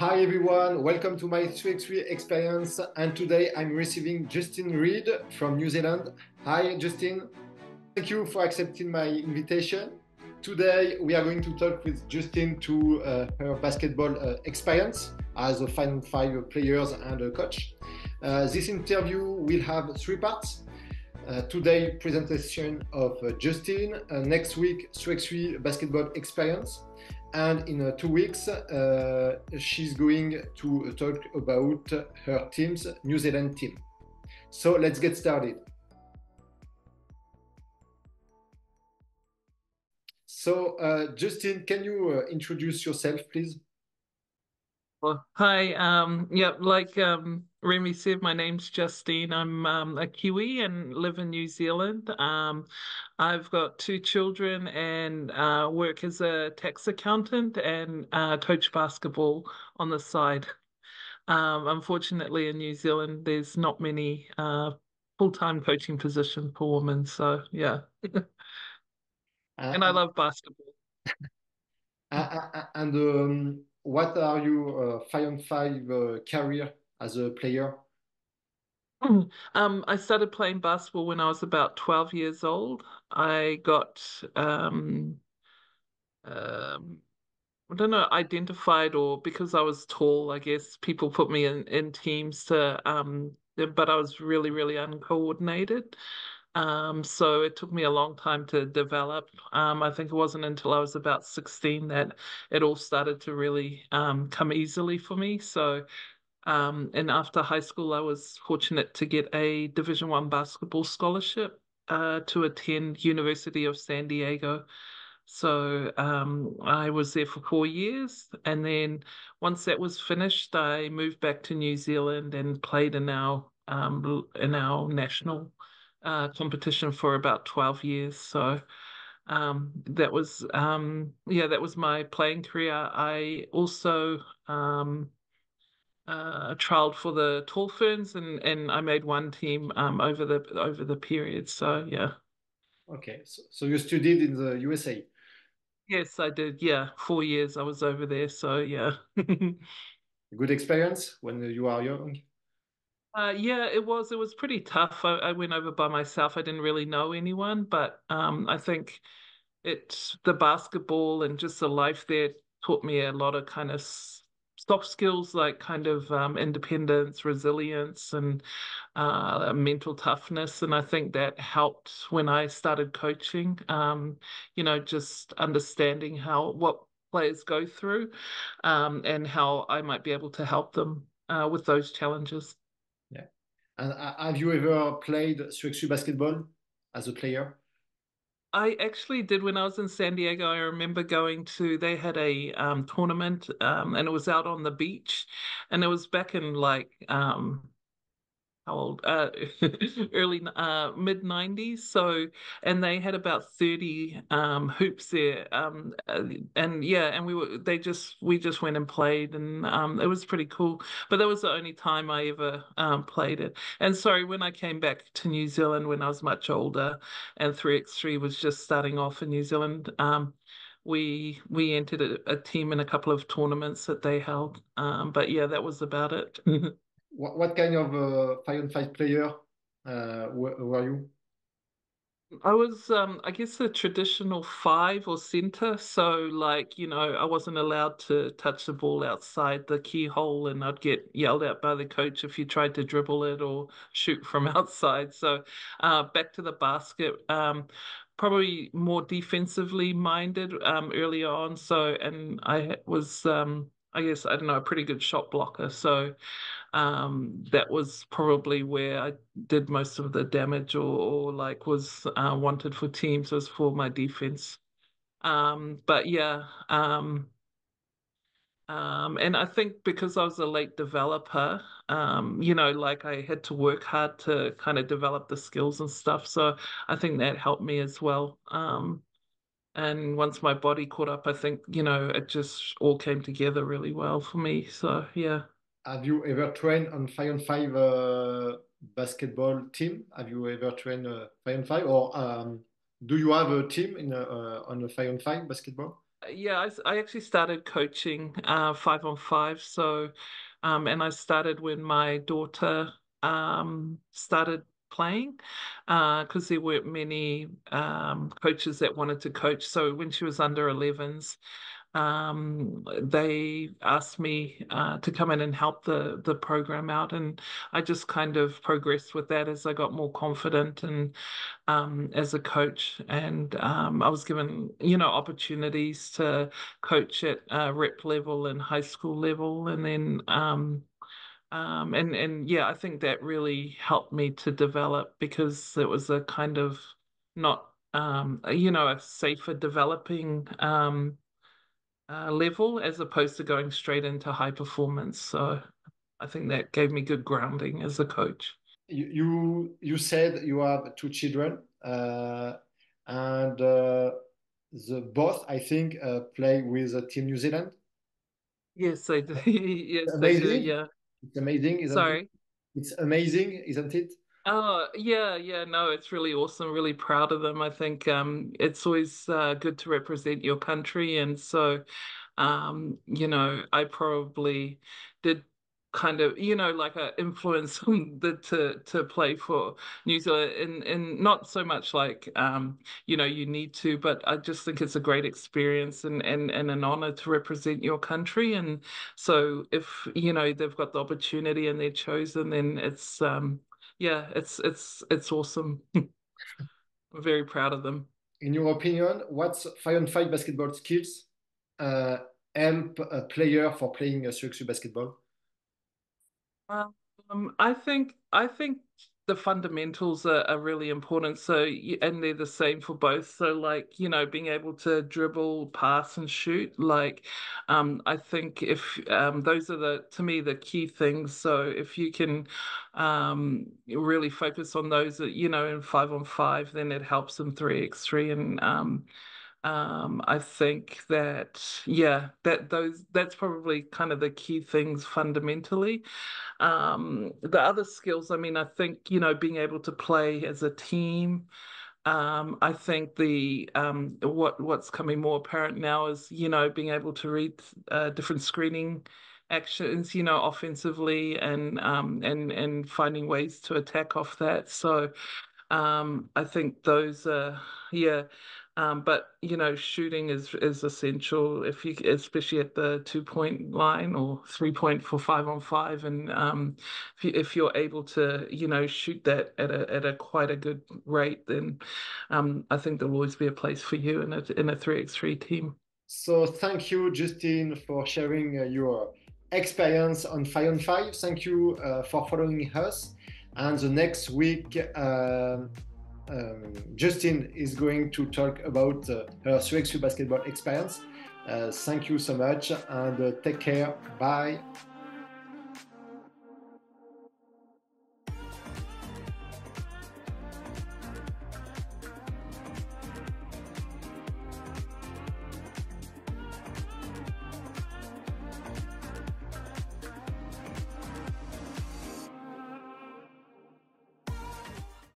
Hi everyone, welcome to my 3x3 experience, and today I'm receiving Justine Reed from New Zealand. Hi Justine, thank you for accepting my invitation. Today we are going to talk with Justine to her basketball experience as a Final Five players and a coach. This interview will have three parts. Today presentation of Justine, next week 3x3 basketball experience, and in 2 weeks she's going to talk about her team's New Zealand team. So let's get started. So Justine, can you introduce yourself, please? Well, hi. Yeah, like Remy said, my name's Justine. I'm a Kiwi and live in New Zealand. I've got two children and work as a tax accountant and coach basketball on the side. Unfortunately, in New Zealand, there's not many full-time coaching positions for women. So yeah, and I Uh, love basketball. and what are your 5-on-5 career as a player? I started playing basketball when I was about 12 years old. I got um I don't know, identified, or because I was tall, I guess people put me in teams to but I was really, really uncoordinated. So it took me a long time to develop. I think it wasn't until I was about 16 that it all started to really come easily for me. And after high school, I was fortunate to get a Division 1 basketball scholarship to attend University of San Diego. So I was there for 4 years, and then once that was finished, I moved back to New Zealand and played in our national competition for about 12 years. So that was my playing career. I also trialed for the Tall Ferns, and I made one team over the period. So yeah. Okay, so you studied in the USA. Yes, I did. Yeah, 4 years I was over there. So yeah. Good experience when you are young. Yeah, it was pretty tough. I went over by myself. I didn't really know anyone, but I think the basketball and just the life there taught me a lot of kind of soft skills, like kind of independence, resilience, and mental toughness. And I think that helped when I started coaching. Just understanding what players go through, and how I might be able to help them with those challenges. Yeah. And have you ever played 3x3 basketball as a player? I actually did when I was in San Diego. I remember they had a tournament, and it was out on the beach, and it was back in like how old? Early mid 90s. So, and they had about 30 hoops there. And yeah, and we just went and played, and it was pretty cool. But that was the only time I ever played it. And sorry, when I came back to New Zealand when I was much older and 3x3 was just starting off in New Zealand, we entered a team in a couple of tournaments that they held. But yeah, that was about it. What kind of 5-on-5 player were you? I was, I guess, a traditional five or center. So, like, I wasn't allowed to touch the ball outside the keyhole, and I'd get yelled at by the coach if you tried to dribble it or shoot from outside. So, back to the basket, probably more defensively minded earlier on. So, and I was, I guess, I don't know, a pretty good shot blocker. So, that was probably where I did most of the damage, or like was wanted for teams, was for my defense. But yeah, and I think because I was a late developer, like I had to work hard to kind of develop the skills and stuff. So I think that helped me as well. And once my body caught up, I think, it just all came together really well for me. So yeah. Have you ever trained on 5-on-5 basketball team? Have you ever trained 5-on-5, or do you have a team on a 5-on-5 basketball? I actually started coaching 5-on-5. So, and I started when my daughter started playing, because there weren't many coaches that wanted to coach. So when she was under 11s, they asked me to come in and help the program out, and I just kind of progressed with that as I got more confident and as a coach. And I was given, opportunities to coach at rep level and high school level, and then and yeah, I think that really helped me to develop because it was a kind of not a safer developing level as opposed to going straight into high performance. So I think that gave me good grounding as a coach. You said you have two children, and the both I think play with Team New Zealand. Yes, they do. Yes, they do. Amazing! Yeah. It's amazing, isn't it? Sorry. It's amazing, isn't it? Oh, yeah, yeah, no, it's really awesome. Really proud of them. I think it's always good to represent your country. And so, I probably did kind of, like a influence on to play for New Zealand in not so much like you need to, but I just think it's a great experience and an honor to represent your country. And so if, they've got the opportunity and they're chosen, then it's yeah, it's awesome. I'm very proud of them. In your opinion, what's 5-on-5 basketball skills uh, help a player for playing a Selection basketball? I think the fundamentals are really important. So, and they're the same for both. So, like, being able to dribble, pass, and shoot. Like, I think if those are to me, the key things. So, if you can really focus on those, in 5-on-5, then it helps in 3x3. And I think that, yeah, that's probably kind of the key things fundamentally. The other skills, I mean, I think, being able to play as a team. I think the what's coming more apparent now is, being able to read different screening actions, offensively and finding ways to attack off that. So I think those are, yeah. But shooting is essential if you, especially at the 2-point line or 3-point for 5-on-5, and if you're able to, shoot that at a quite a good rate, then I think there'll always be a place for you in a 3x3 team. So thank you, Justine, for sharing your experience on 5-on-5. Thank you for following us. And the next week, Justine is going to talk about her Selection basketball experience. Thank you so much and take care. Bye.